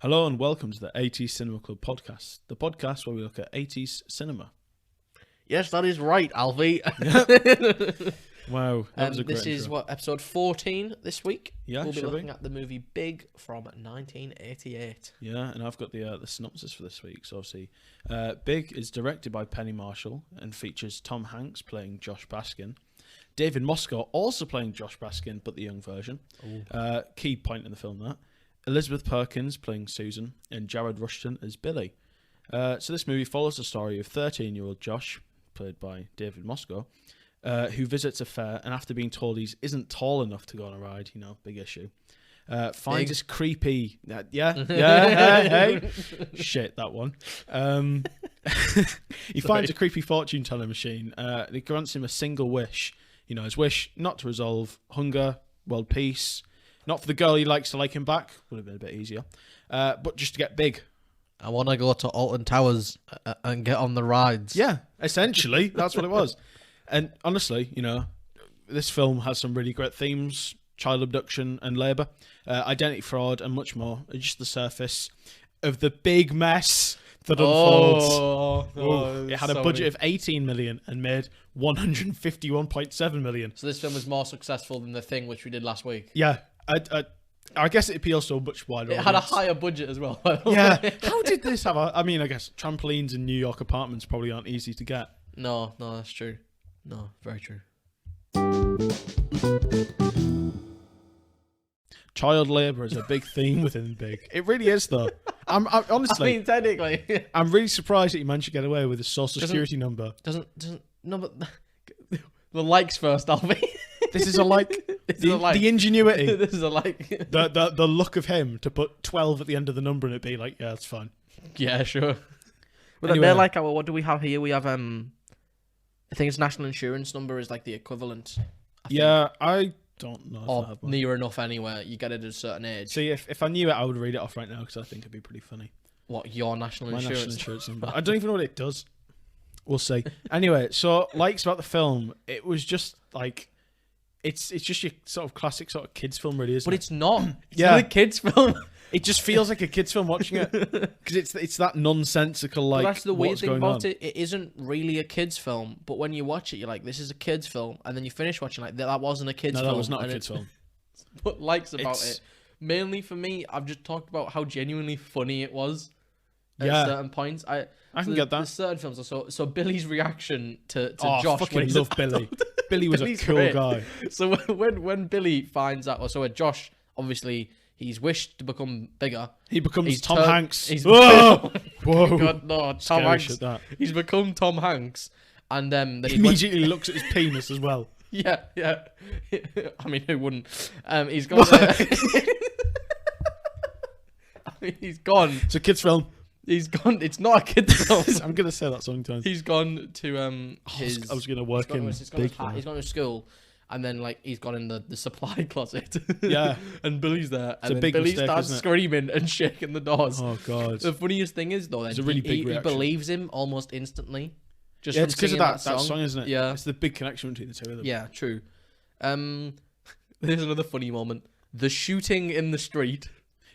Hello and welcome to the 80s Cinema Club podcast, the podcast where we look at 80s cinema. Yes, that is right, Alfie. Wow, that was a great This is intro. episode 14 this week. Yeah, we'll be shall we? looking at the movie Big from 1988. Yeah, and I've got the synopsis for this week. So obviously, Big is directed by Penny Marshall and features Tom Hanks playing Josh Baskin, David Moscow also playing Josh Baskin, but the young version. Key point in the film that. Elizabeth Perkins playing Susan, and Jared Rushton as Billy. So this movie follows the story of 13-year-old Josh, played by David Moscow, who visits a fair, and after being told he isn't tall enough to go on a ride, big issue, finds this creepy... hey. Shit, that one. He finds a creepy fortune-telling machine. It grants him a single wish. His wish not to resolve hunger, world peace... Not for the girl he likes to like him back. Would have been a bit easier. But just to get big. I want to go to Alton Towers and get on the rides. Yeah, essentially. That's what it was. And honestly, this film has some really great themes. Child abduction and labour. Identity fraud and much more. It's just the surface of the big mess that unfolds. It had a budget of 18 million and made 151.7 million. So this film was more successful than The Thing, which we did last week. Yeah. I guess it appeals to a much wider audience. It had a higher budget as well. Yeah. How did this have I guess trampolines in New York apartments probably aren't easy to get. No, that's true. No, very true. Child labour is a big theme within Big. It really is, though. I'm honestly... technically... I'm really surprised that you managed to get away with a social security number. No, but... The likes first, Alfie. This is a like... The ingenuity. This is a like... the look of him to put 12 at the end of the number and it'd be like, yeah, that's fine. Yeah, sure. But Anyway. they're like, what do we have here? We have, I think it's national insurance number is like the equivalent. I don't know. Or near enough anywhere. You get it at a certain age. See, if I knew it, I would read it off right now because I think it'd be pretty funny. What, your national My insurance? national insurance number. I don't even know what it does. We'll see. Anyway, so likes about the film, it was just like... It's just your sort of classic sort of kids film, really, isn't it? But it's not. It's not a kids film. It just feels like a kids film watching it because it's that nonsensical like. Well, that's the weird what's thing going about on. it. It isn't really a kids film, but when you watch it, you're like, "This is a kids film," and then you finish watching like that wasn't a kids film. No, that was not a kids film. What likes about it, mainly for me, I've just talked about how genuinely funny it was at certain points. I can get that. There's certain films. So Billy's reaction to Oh, Josh. fucking love Billy. Billy was Billy's a cool great. guy. So when Billy finds out, so Josh obviously he's wished to become bigger. He becomes He's Tom turned- Hanks. he's- Whoa! Whoa! God, no, Tom Scary Hanks. shit, that. He's become Tom Hanks, and then He immediately looks at his penis as well. Yeah. I mean, who wouldn't? He's gone. I mean, he's gone. It's a kids film. He's gone. It's not a kid's film. I'm gonna say that sometimes. He's gone to his. I was gonna work in he's big. gone to school, and then like he's gone in the supply closet. Yeah. And Billy's there, and a then big Billy mistake, starts isn't it? screaming and shaking the doors. Oh god. The funniest thing is though, then It's a really big he reaction. believes him almost instantly. Just Yeah, from it's because of singing that song, isn't it? Yeah. It's the big connection between the two of them. Yeah, true. There's another funny moment. The shooting in the street.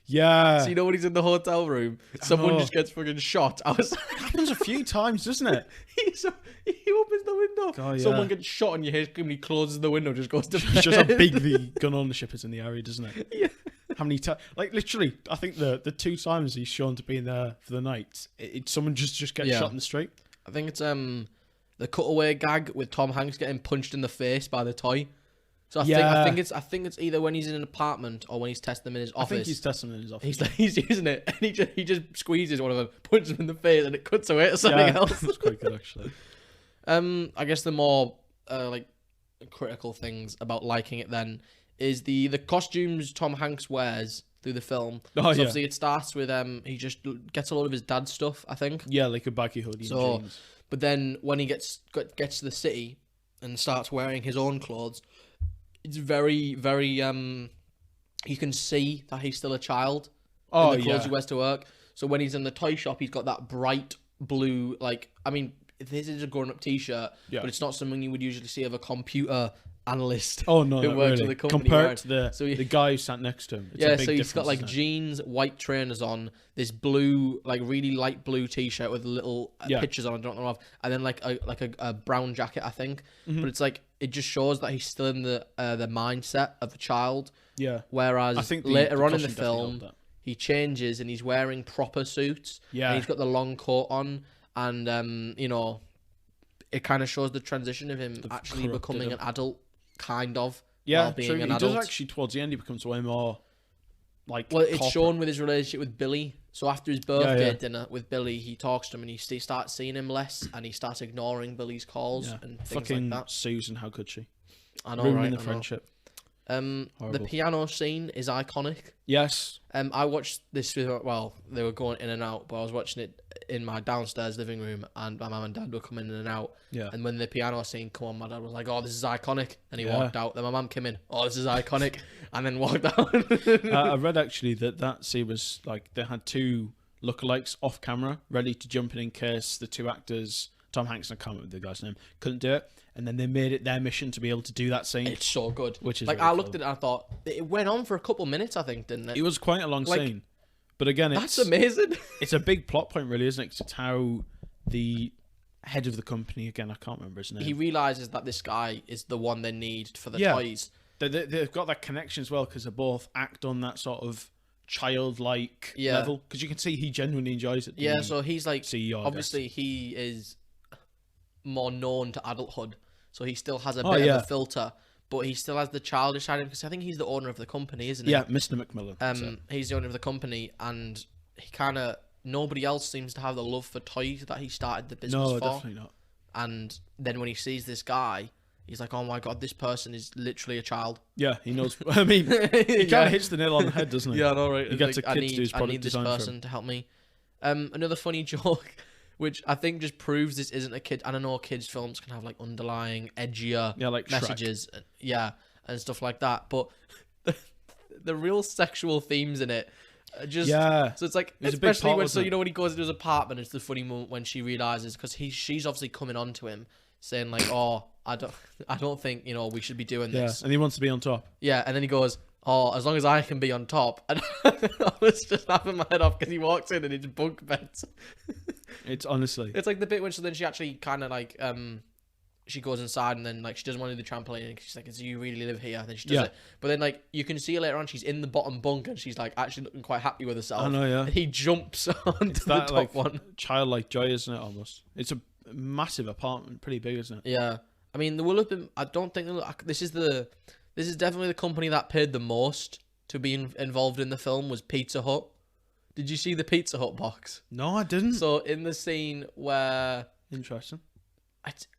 Yeah. So you know when he's in the hotel room, someone just gets fucking shot. It happens a few times, doesn't it? He opens the window. God, yeah. Someone gets shot and you hear him. He closes the window, just goes to bed. It's just how big the gun ownership is in the area, doesn't it? Yeah. How many times? Like literally, I think the 2 times he's shown to be in there for the night, someone just gets shot in the street. I think it's the cutaway gag with Tom Hanks getting punched in the face by the toy. So I think it's either when he's in an apartment or when he's testing them in his office. I think he's testing them in his office. He's using it, and he just squeezes one of them, punches him in the face, and it cuts away to something else. That's quite good actually. I guess the more like critical things about liking it then is the costumes Tom Hanks wears through the film. Oh, So yeah. obviously it starts with he just gets a lot of his dad's stuff, I think. Yeah, like a baggy hoodie and jeans. But then when he gets to the city and starts wearing his own clothes, it's very, very you can see that he's still a child in the clothes he wears to work. So when he's in the toy shop, he's got that bright blue, like, I mean, this is a grown-up t-shirt, but it's not something you would usually see of a computer analyst. Oh no, who not works really. for the company. Compared to Right? the guy who sat next to him. It's a Yeah, big so he's got difference, like isn't it? jeans, white trainers on, this blue, like really light blue t-shirt with little pictures on. I don't know of, and then like a brown jacket, I think. Mm-hmm. But it's like it just shows that he's still in the mindset of a child. Yeah. Whereas I think later on in the costume definitely helped film, that. he changes and he's wearing proper suits. Yeah. And he's got the long coat on, and you know, it kind of shows the transition of him actually corrupted becoming him. an adult, kind of. Yeah, while being true. an He adult. does actually towards the end. He becomes way more like. Well, it's corporate. shown with his relationship with Billy. So after his birthday yeah. dinner with Billy, he talks to him and he starts seeing him less, and he starts ignoring Billy's calls Yeah. and things Fucking like that. Susan, how could she? I know, Ruining right? the I know. friendship. The Horrible. piano scene is iconic. Yes. I watched this with, well, they were going in and out, but I was watching it in my downstairs living room, and my mum and dad were coming in and out. Yeah. And when the piano scene come on, my dad was like, "Oh, this is iconic," and he Yeah. walked out. Then my mum came in, "Oh, this is iconic," and then walked out. I read actually that scene was like they had two lookalikes off camera ready to jump in case the two actors, Tom Hanks and I can't remember the guy's name, couldn't do it, and then they made it their mission to be able to do that scene. It's so good. Which is like really I looked cool. at it and I thought it went on for a couple minutes, I think, didn't it? It was quite a long Like, scene, but again, That's it's amazing. it's a big plot point, really, isn't it? 'Cause it's how the head of the company, again, I can't remember his name. He realizes that this guy is the one they need for the Yeah. toys. They've got that connection as well because they both act on that sort of childlike level. Because you can see he genuinely enjoys it. Yeah, so he's like, CEO, I obviously he is more known to adulthood, so he still has a Oh, bit yeah. of a filter, but he still has the childish side because I think he's the owner of the company, isn't he? Yeah, Mr. McMillan. so. He's the owner of the company, and he kind of nobody else seems to have the love for toys that he started the business No, for. definitely not. And then when he sees this guy, he's like, "Oh my god, this person is literally a child." Yeah, he knows. I mean, he kind Yeah. of hits the nail on the head, doesn't he? Yeah, I know, right? He gets Like, a kid to do his I product need this design for him. person to help me. Another funny joke, which I think just proves this isn't a kid. I don't know, kids' films can have like underlying, edgier Yeah, like Shrek. messages, and stuff like that. But the real sexual themes in it, just Yeah. So it's like, It's a big especially part, when wasn't it? you know when he goes into his apartment, it's the funny moment when she realizes because she's obviously coming on to him saying like, "Oh, I don't think we should be doing Yeah, this." and he wants to be on top. Yeah, and then he goes, "Oh, as long as I can be on top." And I was just laughing my head off because he walks in and it's bunk beds. It's honestly. It's like the bit when then she actually kind of like she goes inside and then like she doesn't want to do the trampoline and she's like, "Do you really live here?" And then she does Yeah. it. But then like you can see her later on, she's in the bottom bunk and she's like actually looking quite happy with herself. I know, yeah. And he jumps onto It's the that top like one. childlike joy, isn't it? Almost. It's a massive apartment, pretty big, isn't it? Yeah, I mean there will have been. I don't think this is definitely the company that paid the most to be involved in the film was Pizza Hut. Did you see the Pizza Hut box? No, I didn't. So in the scene where Interesting.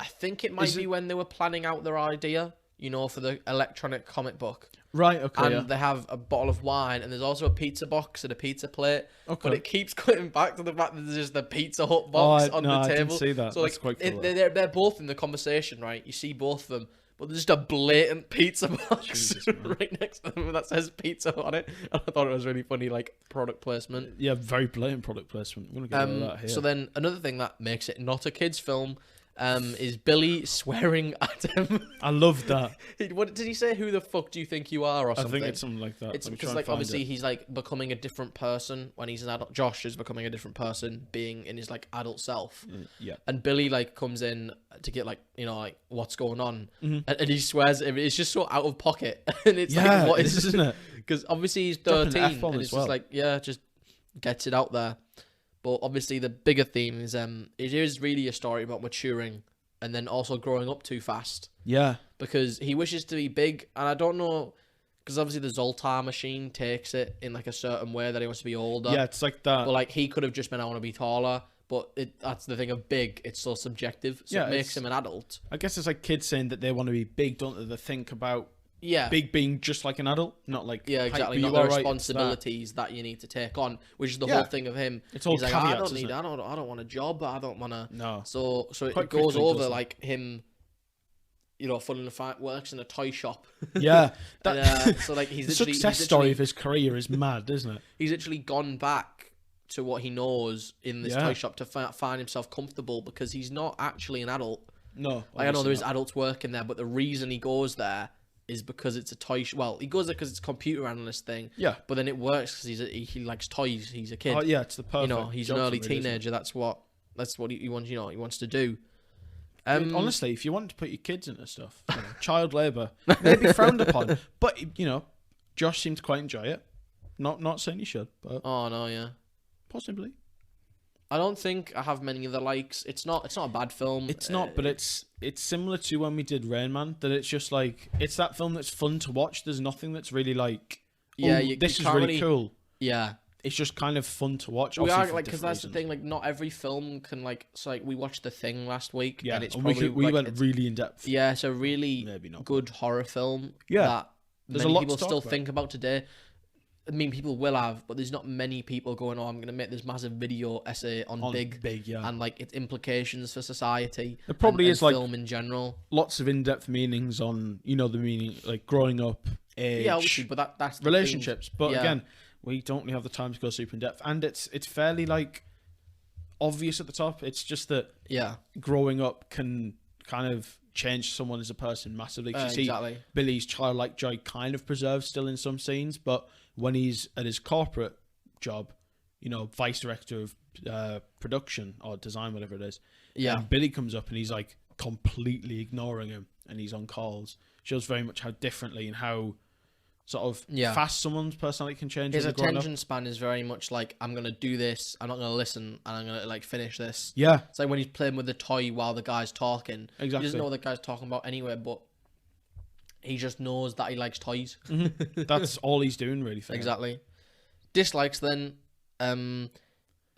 I think it might Is be it- when they were planning out their idea, for the electronic comic book. Right. Okay. And yeah. they have a bottle of wine, and there's also a pizza box and a pizza plate. Okay. But it keeps cutting back to the fact that there's just the Pizza Hut box on the I table. didn't see that. So That's like, quite cool. they're both in the conversation, right? You see both of them, but there's just a blatant pizza box Jesus, man. right next to them that says Pizza Hut on it. And I thought it was really funny, like product placement. Yeah, very blatant product placement. I'm gonna get all that here. So then another thing that makes it not a kids' film is Billy swearing at him. I love that. What did he say? "Who the fuck do you think you are?" or I something? think it's something like that. It's Let me because try and like find obviously it. he's like becoming a different person when he's an adult. Josh is becoming a different person, being in his like adult self. Yeah. And Billy like comes in to get like like what's going on, Mhm. and he swears at him. It's just so out of pocket, and it's Yeah, like what it is is, isn't it? Because obviously he's Dropping an 13, F-bomb and as it's well. just like just gets it out there. But obviously the bigger theme is it is really a story about maturing and then also growing up too fast Yeah. because he wishes to be big, and I don't know. Because obviously the Zoltar machine takes it in like a certain way that he wants to be older. Yeah, it's like that. But like he could have just been, "I want to be taller." But that's the thing of big. It's so subjective. So Yeah, it makes it's- him an adult. I guess it's like kids saying that they want to be big, don't they? They think about Yeah. big being just like an adult, not like Yeah, height, exactly. but Not you the are right, it's that. responsibilities that you need to take on, which is the Yeah. whole thing of him. It's all He's like, "I caveats, don't isn't need. it? I don't want a job. I don't want to." No. So Quite it goes quickly over does that. like him. Funnily enough, works in a toy shop. Yeah. And, That, so like he's the literally, success story of his career is mad, isn't it? he's actually gone back to what he knows in this Yeah. toy shop to find himself comfortable because he's not actually an adult. No, Like, I know there is not. adults working there, but the reason he goes there is because it's a toy. Well, he goes there because it's a computer analyst thing. Yeah. But then it works because he likes toys. He's a kid. Oh yeah, it's the perfect. You know, he's an job early for him, really, isn't it? teenager. That's what he wants. You know, he wants to do. Honestly, if you want to put your kids into stuff, child labour may be frowned upon, but Josh seemed to quite enjoy it. Not saying you should, but Oh no, yeah. possibly. I don't think I have many other likes. It's not a bad film. It's not, but it's similar to when we did Rain Man. That it's just like it's that film that's fun to watch. There's nothing that's really like, this is really cool. Yeah. It's just kind of fun to watch. We are like, because that's the thing. Like, not every film can like. So like, we watched The Thing last week. Yeah, and it's and probably we went really in depth. Yeah, it's a really Maybe not good horror film. Yeah, that there's many a lot people to talk still about. think about today. I mean, people will have, but there's not many people going, "Oh, I'm going to make this massive video essay on Big, yeah, and like its implications for society." There probably and is like film in general. lots of in-depth meanings on the meaning, like growing up, age, Yeah, obviously, but that's the relationships. thing. But Yeah. again, we don't really have the time to go super in depth, and it's fairly like obvious at the top. It's just that Yeah, growing up can kind of change someone as a person massively. 'Cause you see exactly. Billy's childlike joy kind of preserved still in some scenes, but when he's at his corporate job, vice director of production or design, whatever it is, Yeah, and Billy comes up and he's like completely ignoring him and he's on calls. Shows very much how differently and how sort of fast someone's personality can change. his when they're growing up. attention span is very much like, I'm gonna do this. I'm not gonna listen, and I'm gonna like finish this. Yeah, It's like when he's playing with the toy while the guy's talking. exactly. He doesn't know what the guy's talking about anyway, but he just knows that he likes toys. That's all he's doing, really. For him. Exactly. Dislikes then,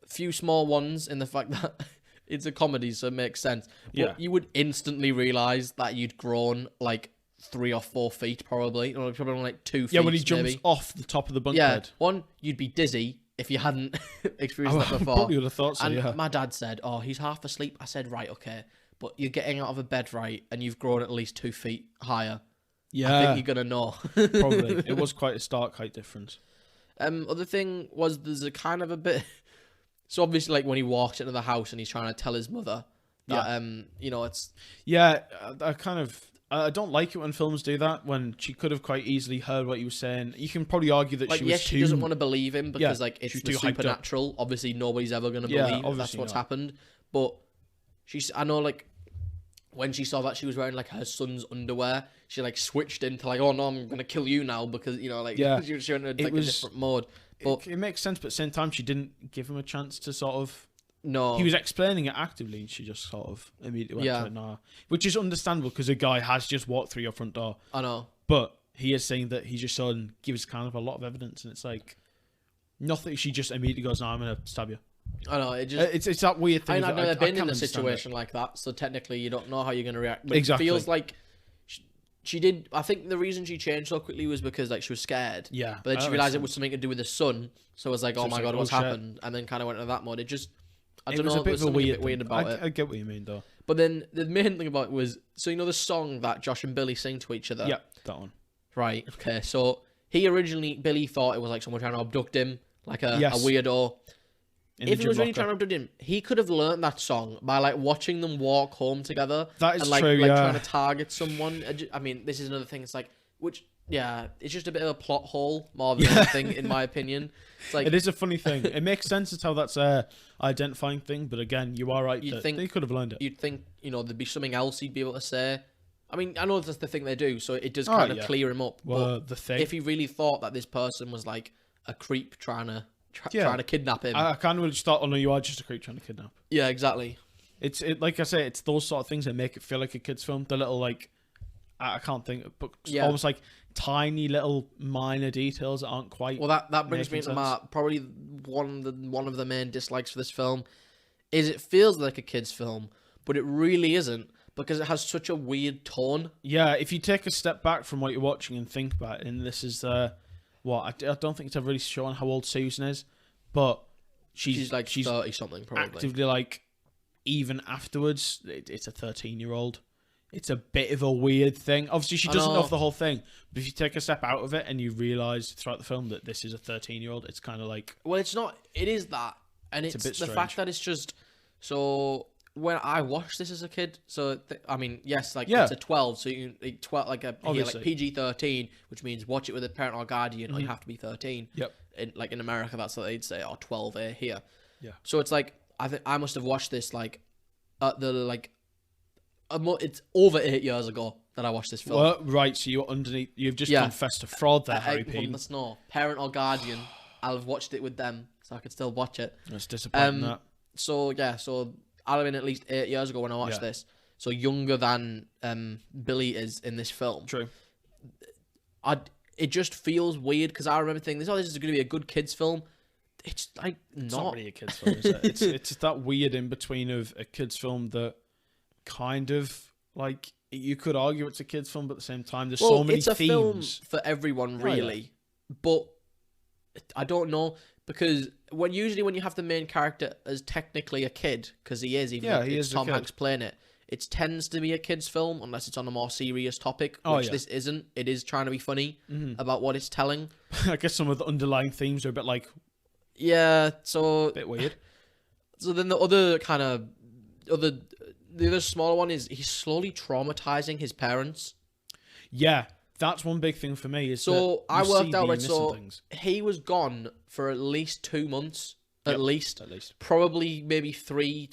few small ones in the fact that it's a comedy, so it makes sense. But Yeah. you would instantly realise that you'd grown like 3 or 4 feet, probably, or probably only like 2 feet. Yeah, when he jumps maybe. off the top of the bunk Yeah, bed. one, you'd be dizzy if you hadn't experienced that before. Probably would have thought so. And Yeah. my dad said, "Oh, he's half asleep." I said, "Right, okay, but you're getting out of a bed, right, and you've grown at least 2 feet higher. I Yeah, think you're gonna know." probably. It was quite a stark height difference. Other thing was there's a kind of a bit. So obviously, like when he walks into the house and he's trying to tell his mother that it's Yeah, I don't like it when films do that. When she could have quite easily heard what he was saying. You can probably argue that like she was yes, too. she doesn't want to believe him because like she it's was the too hyped up. supernatural. Obviously, nobody's ever gonna Yeah, believe that's obviously what's not. happened. But I know like when she saw that she was wearing like her son's underwear, she like switched into like, "Oh no, I'm gonna kill you now," because like Yeah. she went into like was- a different mode. But It makes sense, but at the same time, she didn't give him a chance to sort of. no, He was explaining it actively, and she just sort of immediately went to it, nah. Which is understandable because a guy has just walked through your front door. I know. But he is saying that he just saw and gives kind of a lot of evidence, and it's like nothing. She just immediately goes, "No, I'm gonna stab you." I know. It just It's that weird thing. I mean, I've never been in can't a understand situation like that, so technically you don't know how you're going to react. But Exactly. It feels like she did. I think the reason she changed so quickly was because like she was scared. Yeah, But then that she makes realized it sense. was something to do with the sun, so it was like, So "Oh it's my like, god, oh, what's shit. happened?" And then kind of went into that mode. It just, I It don't was know. a bit There's of a something weird, weird about I, it. I get what you mean, though. But then the main thing about it was, so the song that Josh and Billy sing to each other. Yeah, that one. Right. Okay. So Billy thought it was like someone trying to abduct him, like a Yes. weirdo. In the If he was gym really locker. trying to abduct him, he could have learned that song by like watching them walk home together. That is and, like, true, like yeah. trying to target someone. I mean, this is another thing. It's like, it's just a bit of a plot hole more than anything, in my opinion. It's like It is a funny thing. It makes sense as how that's a identifying thing, but again, you are right. You'd That think- they could have learned it. you'd think there'd be something else he'd be able to say. I mean, I know that's the thing they do, so it does Oh, kind of yeah. clear him up. Well, But the thing. if he really thought that this person was like a creep trying to Yeah. trying to kidnap him, I kind of just thought, oh no, you are just a creep trying to kidnap. yeah, exactly. It's like I say, it's those sort of things that make it feel like a kid's film. The little like, I can't think, but Yeah. almost like tiny little minor details that aren't quite. Well, that brings me Making into my sense. probably one of the main dislikes for this film is it feels like a kid's film, but it really isn't because it has such a weird tone. Yeah, if you take a step back from what you're watching and think about it, and this is I don't think it's ever really shown how old Susan is, but She's like 30 something probably. actively like, even afterwards, it's a 13-year-old. It's a bit of a weird thing. Obviously, she I doesn't know. know the whole thing, but if you take a step out of it and you realise throughout the film that this is a 13-year-old, it's kind of like, Well, it's not. It is that, and it's a bit the fact strange. that it's just so when I watched this as a kid, so I mean, yes, like Yeah. it's a 12, so you 12 like a here, like Obviously. PG-13, which means watch it with a parent or guardian, or you have to be 13. Yep. In America, that's what they'd say, or 12A here. Yeah. So it's like I think I must have watched this like at the like it's over 8 years ago that I watched this film. Well, right, so you're underneath. You've just confessed to fraud there, Harry Payne. That's no parent or guardian. I'll have watched it with them, so I could still watch it. That's disappointing. So yeah, so I'll have been at least 8 years ago when I watched this. So younger than Billy is in this film. True. It just feels weird because I remember thinking, this is going to be a good kids film. It's like It's not really a kids film, is it? It's that weird in between of a kids film that kind of like you could argue it's a kids film, but at the same time there's so many it's a themes film for everyone, really. But I don't know, because usually when you have the main character as technically a kid, because he is, even if it's Tom Hanks playing it, it tends to be a kids film unless it's on a more serious topic, which this isn't. It is trying to be funny about what it's telling. I guess some of the underlying themes are a bit like so a bit weird. So then the other the other smaller one is he's slowly traumatizing his parents. Yeah, that's one big thing for me. Is so I worked out right. So he was gone for at least 2 months, at least, probably maybe 3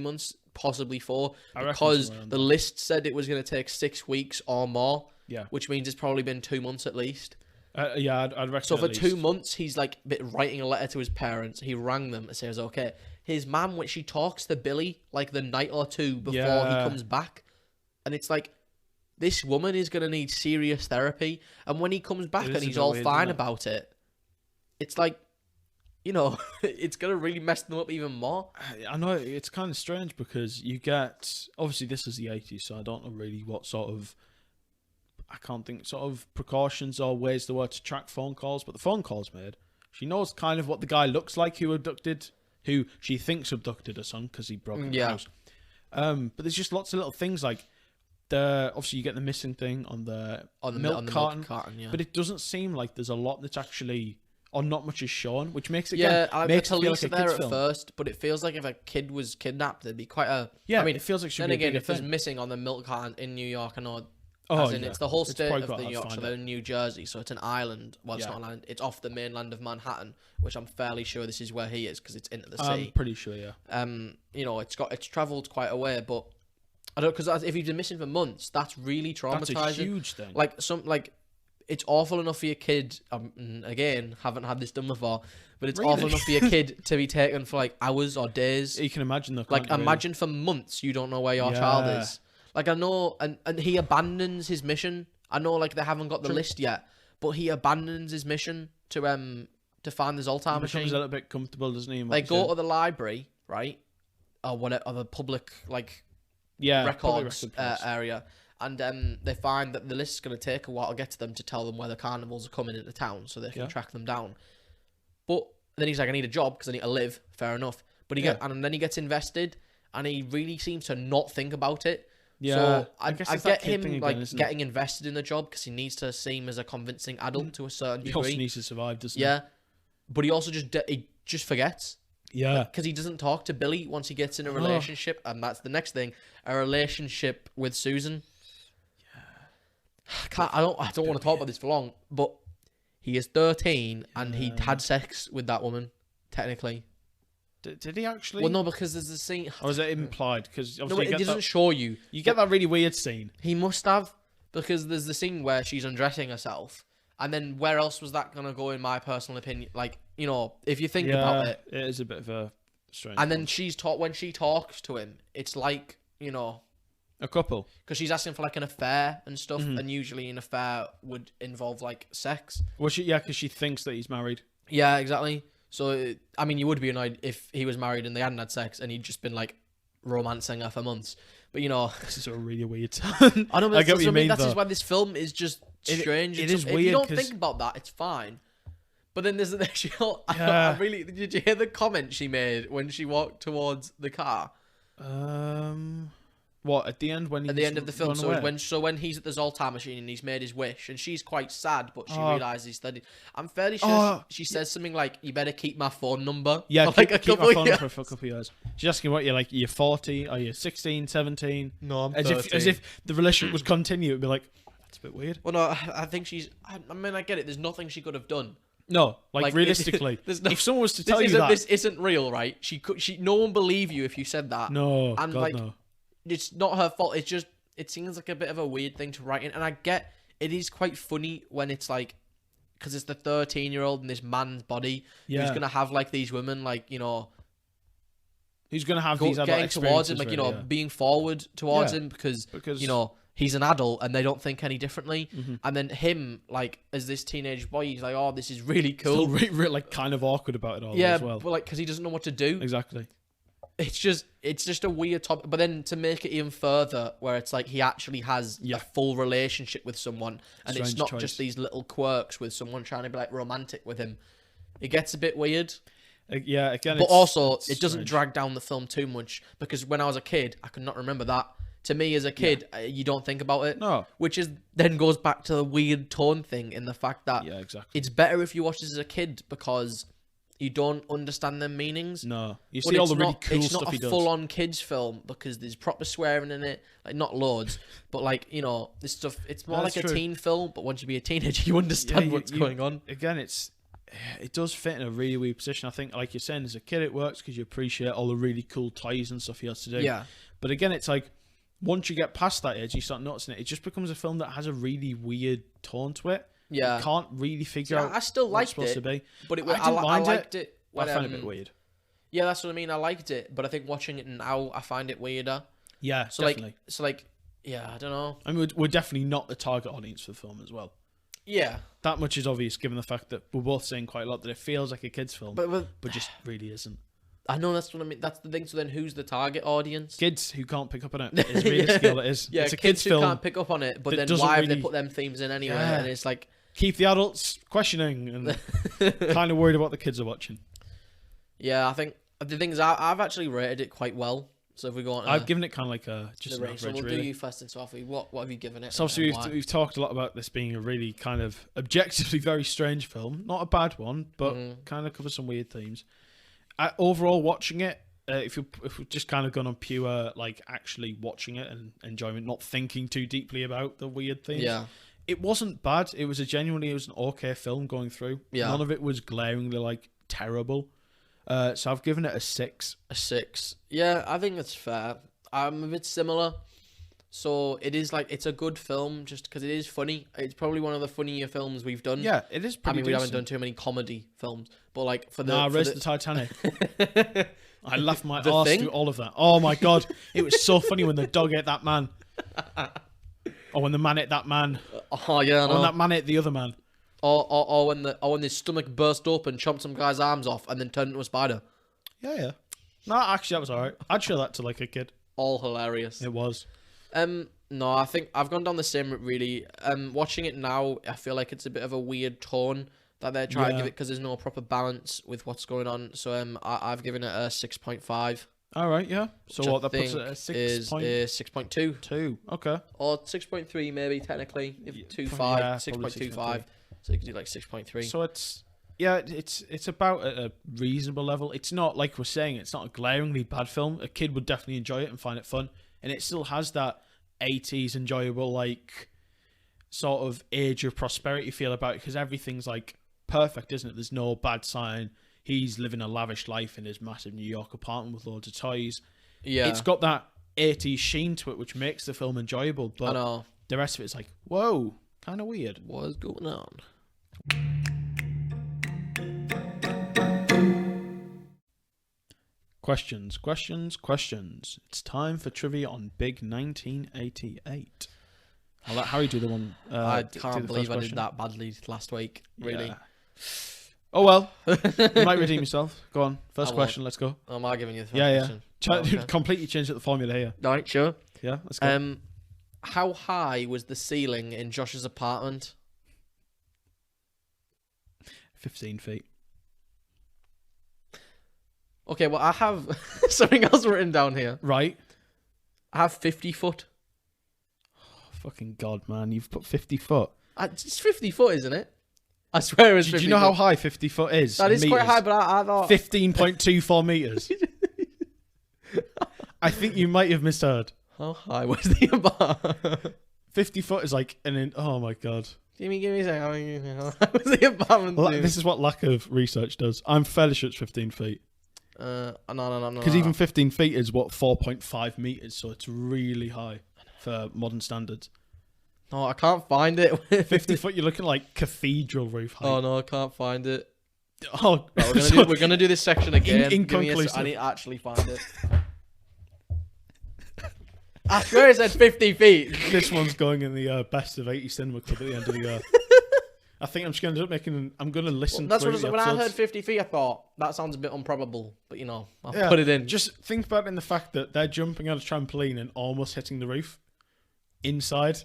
months, possibly 4, because the list said it was going to take 6 weeks or more. Yeah, which means it's probably been 2 months at least. I'd reckon. So for 2 months, he's like writing a letter to his parents. He rang them and says, "Okay." His mum, when she talks to Billy like the night or two before he comes back, and it's like, this woman is gonna need serious therapy. And when he comes back and he's all fine about it, it's like, it's gonna really mess them up even more. I know it's kind of strange because you get, obviously this is the 80s, so I don't know really what sort of, I can't think sort of precautions or ways there were to track phone calls, but the phone calls made. She knows kind of what the guy looks like who she thinks abducted her son because he broke the house. But there's just lots of little things like obviously you get the missing thing on the milk carton, but it doesn't seem like there's a lot that's actually, or not much is shown, which makes it makes it feel like a there kid's at film. First, but it feels like if a kid was kidnapped, there'd be quite a I mean, it feels like then again, if there's missing on the milk carton in New York, I know. It's the whole state of New York, so they're in New Jersey, so it's an island. Well, it's not an island. It's off the mainland of Manhattan, which I'm fairly sure this is where he is because it's into the sea. I'm pretty sure, yeah. It's travelled quite a way, but I don't, because if you've been missing for months, that's really traumatizing. That's a huge thing. It's awful enough for your kid. Again, haven't had this done before, but it's awful enough for your kid to be taken for like hours or days. You can imagine though. Imagine for months you don't know where your child is. Like, I know, and he abandons his mission. I know, like, they haven't got the list yet, but he abandons his mission to find the Zoltar machine. He's a little bit comfortable, doesn't he? They go to the library, right, or whatever, or the public records area, and they find that the list is going to take a while to get to them to tell them where the carnivals are coming into town, so they can track them down. But then he's like, I need a job because I need to live. Fair enough. But and then he gets invested, and he really seems to not think about it. Yeah, so I get him again, getting invested in the job because he needs to seem as a convincing adult to a certain degree. He also needs to survive, doesn't he? Yeah, but he also just forgets. Yeah, because he doesn't talk to Billy once he gets in a relationship, and that's the next thing, a relationship with Susan. Yeah, I don't want to talk about this for long, but he is 13 and he had sex with that woman, technically. Did he actually? Well, no, because there's a scene. Or is it implied? Because no, it doesn't show you. You get that really weird scene. He must have, because there's the scene where she's undressing herself, and then where else was that gonna go? In my personal opinion, like, if you think about it, it is a bit of a strange. And then when she talks to him, it's like a couple, because she's asking for like an affair and stuff, and usually an affair would involve like sex. Well, because she thinks that he's married. Yeah, exactly. So, I mean, you would be annoyed if he was married and they hadn't had sex and he'd just been, like, romancing her for months. But, This is a really weird turn. I know, but I get what you mean, that's just why this film is just strange. It is weird. If you don't think about that, it's fine. But then there's did you hear the comment she made when she walked towards the car? What, at the end when he's at the end of the film? run So away? when he's at the Zoltar machine and he's made his wish, and she's quite sad, but she Oh. realizes that I'm fairly sure Oh. she says something like, "You better keep my phone number." Yeah, for like keep my of phone years. for a couple of years. She's asking what you're like. You're 40? Are you 16, 17? No, I'm As if the relationship would continue. It'd be like, that's a bit weird. Well, no, I think she's. I mean, I get it. There's nothing she could have done. No, like Like, realistically, there's no- if someone was to tell you that, This isn't real, right? No one believe you if you said that. no, And God like, no. it's not her fault. It's just, it seems like a bit of a weird thing to write in, and I get it is quite funny when it's like, because it's the 13-year-old in this man's body Yeah, who's gonna have like these women, like, you know, who's gonna have these adult getting towards him, experiences, like, you really, know, being forward towards Yeah. him because because you know he's an adult and they don't think any differently. Mhm. And then him, like, as this teenage boy, he's like, oh, this is really cool. still like kind of awkward about it all Yeah, as well. but like, because he doesn't know what to do. Exactly. It's just a weird topic. But then to make it even further, where it's like he actually has Yeah. a full relationship with someone, and it's Strange not choice. just these little quirks with someone trying to be like romantic with him. It gets a bit weird, Yeah, again, but it's, also it's it doesn't strange. drag down the film too much, because when I was a kid, I could not remember that. To me, as a kid, you don't think about it, No. which is then goes back to the weird tone thing in the fact that Yeah, exactly. it's better if you watch this as a kid because you don't understand their meanings. No, you But see all it's the really not, cool it's stuff not he a does. full-on kids film because there's proper swearing in it, like not loads, but like, you know, this stuff. It's more Yeah, like that's a true. teen film, but once you be a teenager, you understand Yeah, what's going on. Again, it does fit in a really weird position. I think, like you're saying, as a kid, it works because you appreciate all the really cool toys and stuff he has to do. Yeah, But again, it's like once you get past that age, you start noticing it. It just becomes a film that has a really weird tone to it. yeah. You can't really figure out I still what it's liked supposed to it, be. but I didn't mind it, liked it. But When, I find it a bit weird. Yeah, that's what I mean. I liked it, but I think watching it now, I find it weirder. Yeah, So definitely. yeah, I don't know. I mean, we're definitely not the target audience for the film as well. Yeah, That much is obvious given the fact that we're both saying quite a lot that it feels like a kid's film, but but just really isn't. I know that's what I mean. That's the thing. So then, who's the target audience? Kids who can't pick up on it is realistically all it is. Yeah, It's a kids kid's who film. can't pick up on it, but that then doesn't why have they really- put them themes in anyway? Yeah. And it's like, Keep the adults questioning and kind of worried about the kids are watching. yeah, I think the thing is, I've actually rated it quite well. So if we go on, I've given it kind of like a just the an rating, so average, we'll really. do you first and Sophie. What have you given it? So obviously and why? we've talked a lot about this being a really kind of objectively very strange film. Not a bad one, but kind of covers some weird themes. Overall, watching it, if we've just kind of gone on pure like actually watching it and enjoyment, not thinking too deeply about the weird themes. Yeah, It wasn't bad. It was an okay film going through. Yeah. None of it was glaringly like terrible. So I've given it a 6. a 6. Yeah, I think that's fair. I'm a bit similar. So it is like, it's a good film just because it is funny. It's probably one of the funnier films we've done. Yeah, it is I pretty mean, we haven't decent. done too many comedy films, but like for the Nah, for Raise the- the Titanic. I laughed my The arse Thing? through all of that. Oh my god, it was so funny when the dog ate that man, or when the man ate that man, oh yeah, I or when know. that man ate the other man. Or when his stomach burst open, chomped some guy's arms off, and then turned into a spider. Yeah. No, actually, that was alright. I'd show that to like a kid. All hilarious. It was. No, I think I've gone down the same route really. Watching it now, I feel like it's a bit of a weird tone that they're trying to Yeah. give it because there's no proper balance with what's going on. So I've given it a 6.5. All right, yeah. So which what? I That puts think it at is 6.2 6.2. Okay. or 6.3 maybe technically. If Yeah, 2.5, probably 6.25. So you could do like 6.3. So it's about at a reasonable level. It's not like we're saying. It's not a glaringly bad film. A kid would definitely enjoy it and find it fun, and it still has that 80s enjoyable like sort of age of prosperity feel about it because everything's like perfect, isn't it? There's no bad sign. He's living a lavish life in his massive New York apartment with loads of toys. Yeah, It's got that 80s sheen to it, which makes the film enjoyable. I But know. the rest of it's like, whoa, kind of weird. What's going on? Questions. It's time for trivia on Big 1988. I'll let Harry do the one. I do can't the believe first I question. did that badly last week. Really. Yeah. Oh well, you might redeem yourself. Go on, first I won't. question. Let's go. Am I giving you the first Yeah. question? Okay. Completely changed up the formula here. Right, sure. Yeah, let's go. How high was the ceiling in Josh's apartment? 15 feet. Okay, well, I have something else written down here. Right. I have 50 foot. Fucking God, man. You've put 50 foot. It's 50 foot, isn't it? I swear it's 50 Do you know how foot. high 50 foot is? That is quite high, but I thought... 15.24 meters. I think you might have misheard. How high was the apartment? 50 foot is like oh my God. Give me a second. How was the apartment? Well, this is what lack of research does. I'm fairly sure it's 15 feet. No. Because even 15 feet is what, 4.5 meters, so it's really high for modern standards. No, I can't find it. 50 foot, you're looking like cathedral roof height. Oh no, I can't find it. Oh, right, we're gonna do this section again. Inconclusive. I need to actually find it. I swear it said 50 feet. This one's going in the best of 80 cinema club at the end of the year. I think I'm just going to end up I'm going to listen That's through what the when I episodes. heard 50 feet, I thought that sounds a bit improbable, but I'll Yeah, put it in. Just think about it in the fact that they're jumping on a trampoline and almost hitting the roof inside.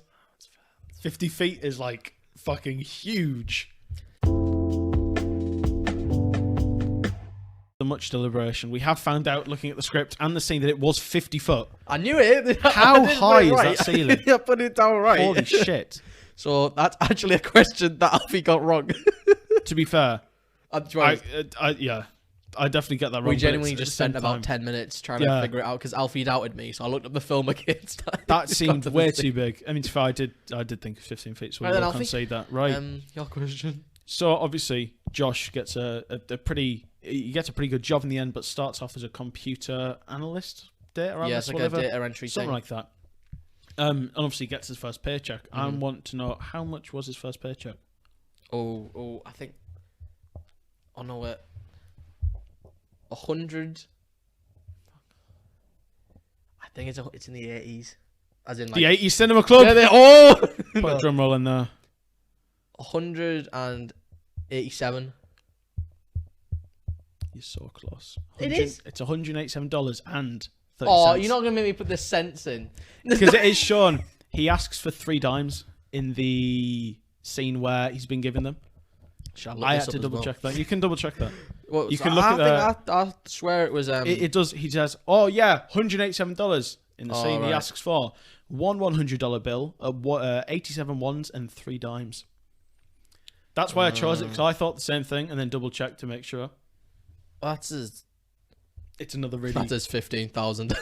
50 feet is like fucking huge. Much deliberation. We have found out, looking at the script and the scene, that it was 50 foot. I knew it. How high is that ceiling? I put it down right. Holy shit. So that's actually a question that Alfie got wrong. To be fair, I definitely get that wrong. We genuinely just spent about 10 minutes trying to figure it out because Alfie doubted me, so I looked up the film again. That seemed way too big. I mean, to be fair, I did think of 15 feet, so we will concede that. Right. Your question. So obviously, Josh gets a pretty good job in the end, but starts off as a computer analyst, data analyst, it's like a data entry something thing. like that. And obviously gets his first paycheck. I want to know, how much was his first paycheck? I think. Oh no, wait. 100. I think it's in the 80s, as in like The 80s Cinema Club. Oh, Put a drum roll in there. 187. You're so close. It is. It's $187 and 30 Oh, cents. you're not gonna make me put the cents in. Because it is shown. He asks for 3 dimes in the scene where he's been given them. I had to double check that. You can double check that. Well, you so can look at that. I swear it was. It does. He says, "Oh yeah, $187 in the scene." Right. He asks for one $100 bill, 87 ones, and 3 dimes. That's why I chose it, because I thought the same thing, and then double checked to make sure. It's another really. That is 15,000.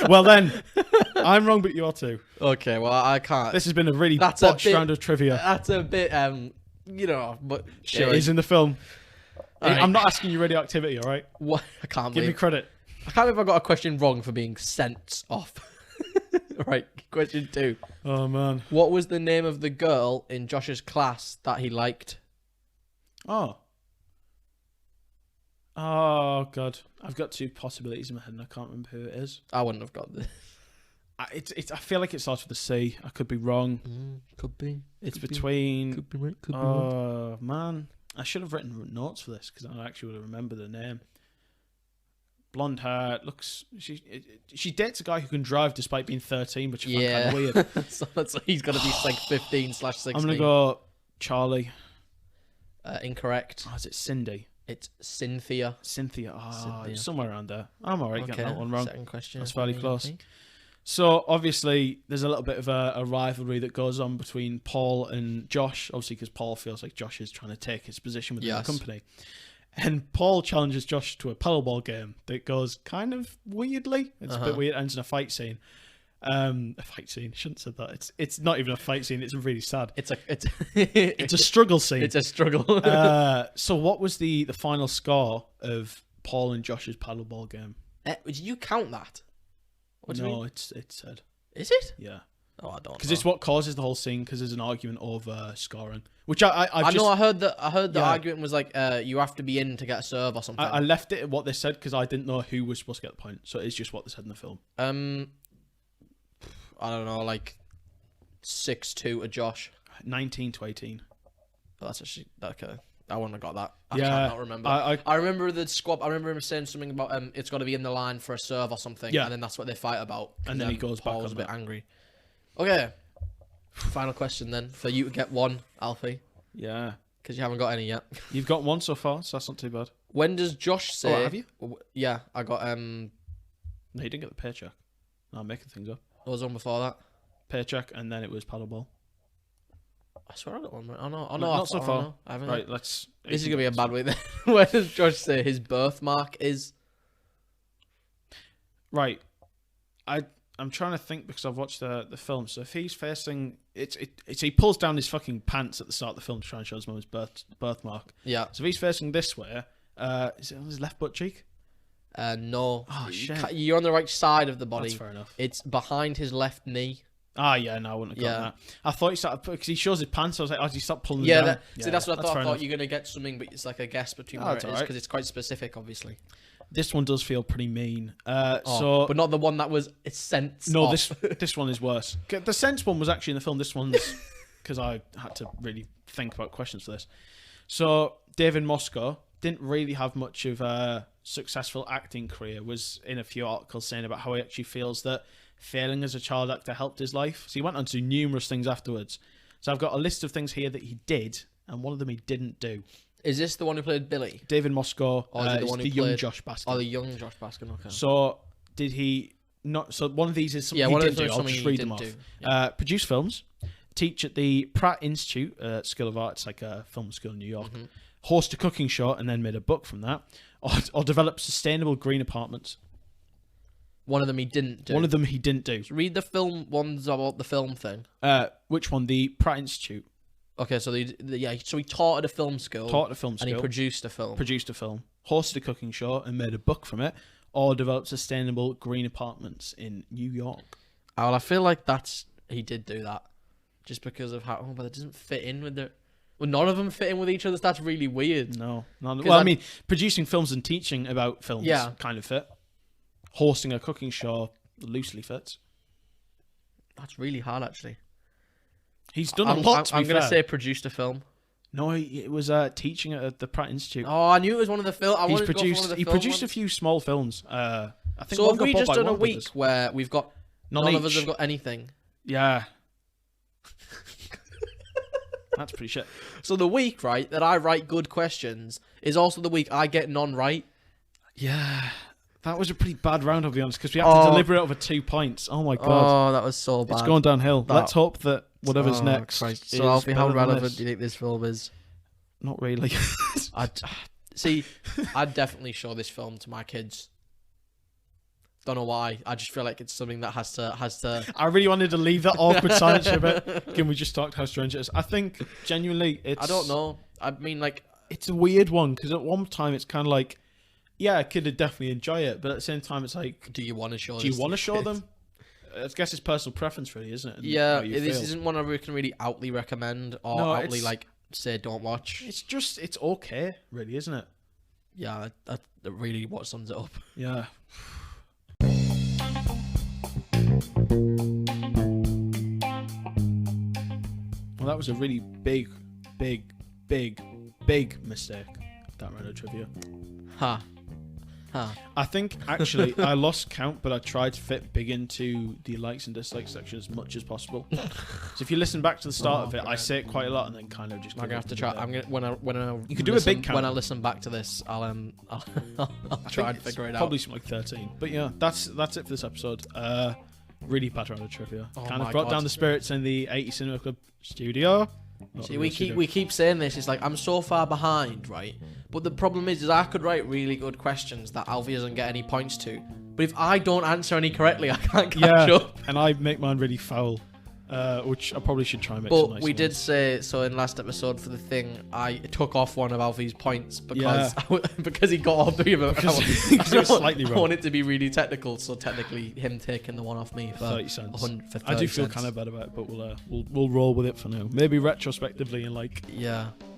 Well then, I'm wrong, but you're too. Okay, well I can't. This has been a really botched round of trivia. That's a bit, but sure. It is in the film. Right. I'm not asking you radioactivity, all right? What? I can't Give me credit. I can't believe I got a question wrong for being cents off. Right, question 2. Oh man. What was the name of the girl in Josh's class that he liked? Oh god, I've got 2 possibilities in my head and I can't remember who it is. I wouldn't have got this. I feel like it starts with a C. I could be wrong. Could be. It's between. Could be right. Could be wrong. Oh man, I should have written notes for this because I actually would have remembered the name. Blonde hair, looks. She dates a guy who can drive despite being 13, which I find kind of weird. so he's got to be like 15/16. I'm gonna go Charlie. Incorrect. Oh, is it Cindy? It's Cynthia. Cynthia. Cynthia. Somewhere around there. I'm alright getting that one wrong. Second question. That's fairly close. So obviously, there's a little bit of a rivalry that goes on between Paul and Josh. Obviously, because Paul feels like Josh is trying to take his position within the company, and Paul challenges Josh to a paddleball game that goes kind of weirdly. It's a bit weird. Ends in a fight scene. A fight scene. Shouldn't have said that. It's not even a fight scene. It's really sad. It's a struggle scene. It's a struggle. So what was the final score of Paul and Josh's paddleball game? Did you count that? What do you mean? It's said. Is it? Yeah. Oh, I don't. Because it's what causes the whole scene. Because there's an argument over scoring, which I know. I heard the argument was like, you have to be in to get a serve or something. I left it at what they said because I didn't know who was supposed to get the point. So it's just what they said in the film. I don't know, like 6-2 to Josh. 19-18. Oh, that's actually okay. I wouldn't have got that. I Yeah, cannot remember. I remember the squad. I remember him saying something about it's got to be in the line for a serve or something. Yeah. And then that's what they fight about. And then he goes back Paul was on a bit that. angry. Okay. Final question then for you to get 1, Alfie. Yeah. Because you haven't got any yet. You've got 1 so far, so that's not too bad. When does Josh say? have you? Yeah, I got No, he didn't get the paycheck. No, I'm making things up. What was one before that? Paycheck, and then it was paddleball. I swear I got one. Oh no, Not so far. I haven't. Right, let's. This is gonna be a bad week then. Where does Josh say his birthmark is? Right, I'm trying to think because I've watched the film. So if he's facing, it's he pulls down his fucking pants at the start of the film to try and show his mum's birthmark. Yeah. So if he's facing this way, is it on his left butt cheek? No. Oh shit. You're on the right side of the body. That's fair enough. It's behind his left knee. Ah, yeah, no, I wouldn't have gotten that. I thought he started because he shows his pants. I was like, oh, did he stop pulling them down? See, that's what I thought. I thought you're gonna get something, but it's like a guess between where it is right. because it's quite specific, obviously. This one does feel pretty mean. But not the one that was sense. No, off. this one is worse. The sense one was actually in the film. This one's because I had to really think about questions for this. So David Moscow didn't really have much of a successful acting career. Was in a few articles saying about how he actually feels that failing as a child actor helped his life. So he went on to do numerous things afterwards. So I've got a list of things here that he did, and one of them he didn't do. Is this the one who played Billy? David Moscow Or is the young Josh Baskin. Oh, the young Josh Baskin, okay. So did he not? So one of these is something he didn't do. I'll just read them off. Yeah. Produce films, teach at the Pratt Institute School of Art. It's like a film school in New York. Mm-hmm. Host a cooking show and then made a book from that. Or develop sustainable green apartments. One of them he didn't do. One of them he didn't do. So read the film ones about the film thing. Which one? The Pratt Institute. Okay, so so he taught at a film school. And he produced a film. Produced a film. Hosted a cooking show and made a book from it. Or developed sustainable green apartments in New York. Oh, well, I feel like he did do that. Just because of how... Oh, but it doesn't fit in with the... Well, none of them fit in with each other. That's really weird. No. Well, I mean, producing films and teaching about films kind of fit. Hosting a cooking show loosely fits. That's really hard, actually. He's done a lot, I'm going to say produced a film. No, it was teaching at the Pratt Institute. Oh, I knew it was one of the films. He produced a few small films. I think so have we just done a week where we've got... None of us have got anything? Yeah. That's pretty shit. So the week, right, that I write good questions is also the week I get none right. Yeah. That was a pretty bad round, I'll be honest, because we had to deliberate over 2 points. Oh my god. Oh, that was so bad. It's going downhill. Let's hope that whatever's next. Christ. So, Alfie, how relevant do you think this film is? Not really. I'd definitely show this film to my kids. Don't know why. I just feel like it's something that has to. I really wanted to leave that awkward silence a bit. Can we just talk how strange it is? I think genuinely, it's. I don't know. I mean, like, it's a weird one because at one time it's kind of like, yeah, a kid would definitely enjoy it, but at the same time it's like, do you want to show? Do you want to show them? I guess it's personal preference, really, isn't it? And yeah, this isn't one I can really outly recommend or outly like say don't watch. It's okay, really, isn't it? Yeah, that really what sums it up. Yeah. Well, that was a really big mistake, that round of trivia. I think, actually, I lost count, but I tried to fit big into the likes and dislikes section as much as possible. So if you listen back to the start of it, I say it quite a lot and then kind of just... I'm gonna have to try. You could do a big count. When I listen back to this, I'll try and figure it out. Probably something like 13. But yeah, that's it for this episode. Really bad round of trivia. Kind of brought down the spirits in the 80 Cinema Club studio. See, we keep saying this. It's like I'm so far behind, right? But the problem is I could write really good questions that Alfie doesn't get any points to. But if I don't answer any correctly, I can't catch up. And I make mine really foul, which I probably should try and make. But some nice we ones. did say so in last episode for the thing. I took off one of Alfie's points because because he got all three of them. Because it was slightly wrong. I want it to be really technical, so technically him taking the one off me for 30 cents. For 30 I do feel cents. kind of bad about it, but we'll roll with it for now. Maybe retrospectively in like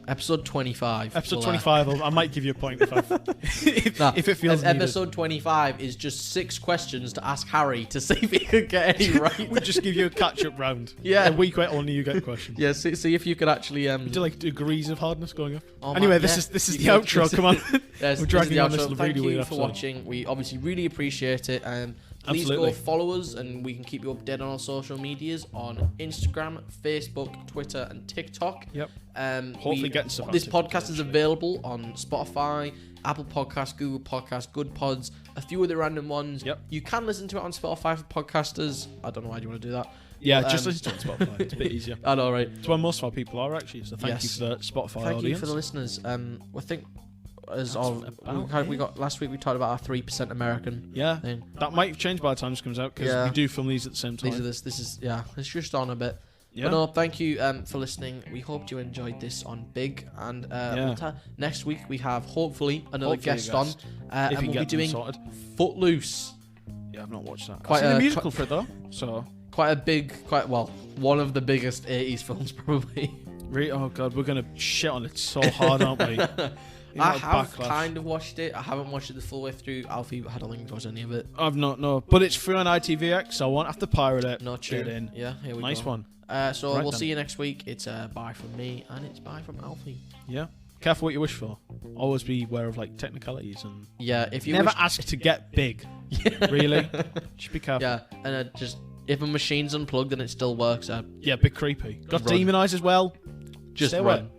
episode 25. Episode 25, I might give you a point if it feels needed. Episode 25 is just 6 questions to ask Harry to see if he could get any right. We'll just give you a catch-up round. Yeah. A week where only you get questions. Yeah, see if you could actually... Do like degrees of hardness going up? Oh anyway, this is the outro. Come on. Yes, We're dragging on this Thank you for episode. watching. We obviously really appreciate it. Please Absolutely. go follow us, and we can keep you updated on our social medias on Instagram, Facebook, Twitter, and TikTok. Yep. Hopefully, getting stuff. this podcast is available on Spotify, Apple Podcasts, Google Podcasts, Good Pods, a few other random ones. Yep. You can listen to it on Spotify for podcasters. I don't know why you want to do that. Yeah, But, just listen to it on Spotify. It's a bit easier. I know, right? It's where most of our people are actually. So thank Yes. you for the Spotify Thank audience. you for the listeners. I think as That's of about we got last week, we talked about our 3% American Yeah, thing. that might change by the time this comes out because Yeah. we do film these at the same time. This is it's just on a bit. Yeah. But no, thank you for listening. We hope you enjoyed this on Big, and next week we have hopefully another guest on, and If you we'll get be doing them sorted. Footloose. Yeah, I've not watched that. Quite I've seen a- the musical for it though. So Quite a big, one of the biggest 80s films probably. oh god, we're gonna shit on it so hard, aren't we? I have kind of watched it. I haven't watched it the full way through. Alfie, I don't think he's watched any of it. I've not, no. But it's free on ITVX, so I won't have to pirate it. Not Get true. in. Yeah, here we go. Nice one. So Right we'll then. see you next week. It's bye from me, and it's bye from Alfie. Yeah. Careful what you wish for. Always be aware of like technicalities and Yeah, if you never wish- ask to get big. Really? Just be careful. Yeah, and just if a machine's unplugged and it still works, Yeah, bit creepy. Got Run. demon eyes as well. just Stay run. away.